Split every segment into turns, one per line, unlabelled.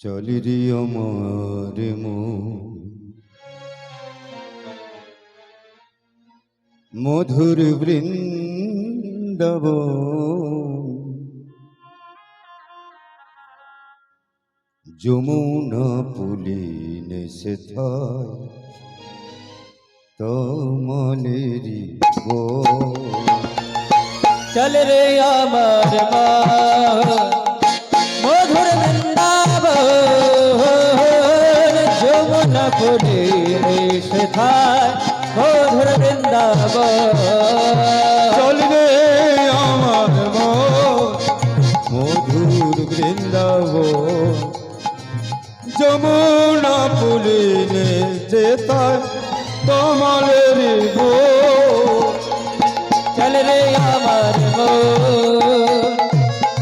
চলিরি আমার মধুর বৃন্দাব যমুনা পুলিনে সেথায় তমালেরি গো।
চল রে আমার মা মধুর বৃন্দাবন যমুনা পুলিনে সেথায় মধুর বৃন্দাবন।
চল রে আমার মধুর বৃন্দাব যমুনা পুলিনে যেতায় তমালেরি গো।
চল রে আমার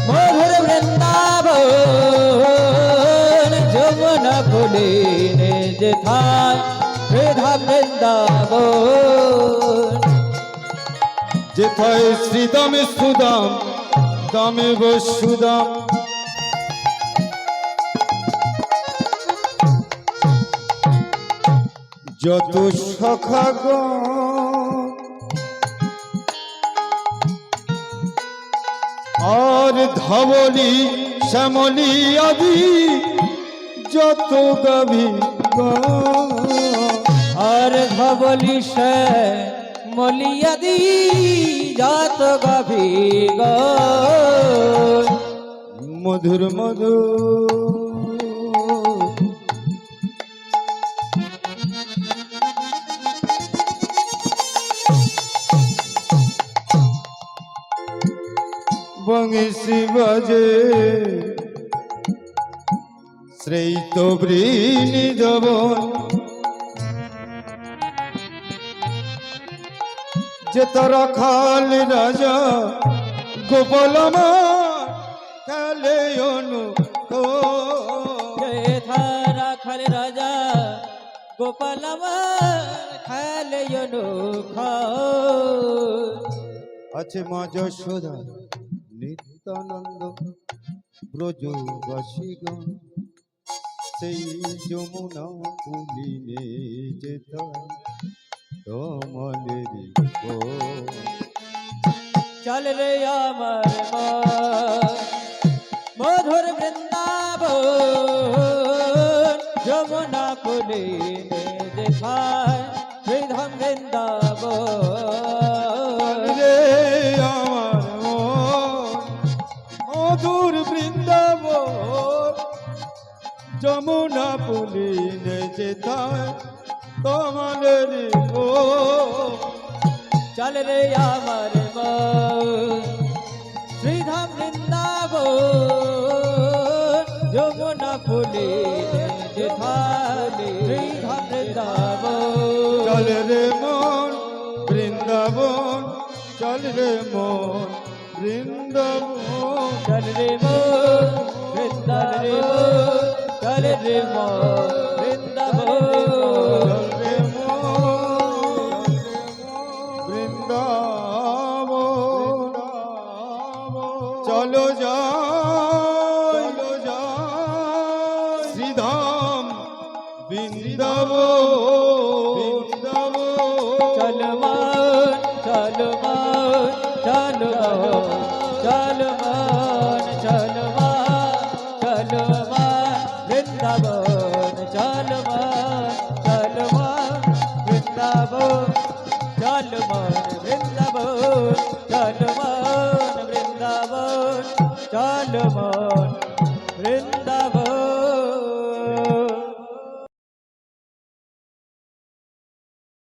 মধুর বৃন্দাবন যমুনা পুলিনে যেথায় রাধা বৃন্দাবন।
যেথায় শ্রীদামে সুদাম দামে বসুদাম যত সখাগণ আর ধবলি শ্যামলি আদি যত গাভী
আর ধবলি মলিয়াদি যত গাভী
মধুর মধুর বংশী বাজে শ্রেত বৃণী যবন যে তারা খাল রাজা গোপাল আমার খেলে
রাখাল রাজা গোপাল খেলে
আছে মা যশোদা নিত্যানন্দ ব্রজবাসীগণ সেই যমুনা পুলিনে যেতায় তমালেরি গো।
চল রে আমার মধুর বৃন্দাবন যমুনা পুলিনে যেথায় শ্রীধাম বৃন্দাবন।
রে আমার মধুর বৃন্দাবন যমুনা পুলিনে যেথায় তমালেরি গো।
চল রে আমার শ্রীধাম বৃন্দাবন যমুনা পুলিনে যেথায় শ্রীধাম বৃন্দাবন।
চল রে মন বৃন্দাবন চল রে মন বৃন্দাবন
চল রে মন বৃন্দাবন চল রে মন বৃন্দাবন
বৃন্দাবন চলো যাই শ্রীধাম বৃন্দাবন
চল মান চল মান চল চল মান চল মান চল মান বৃন্দাবন চল মান বৃন্দাবন চল মান বৃন্দাবন চল মান বৃন্দাবন চল মান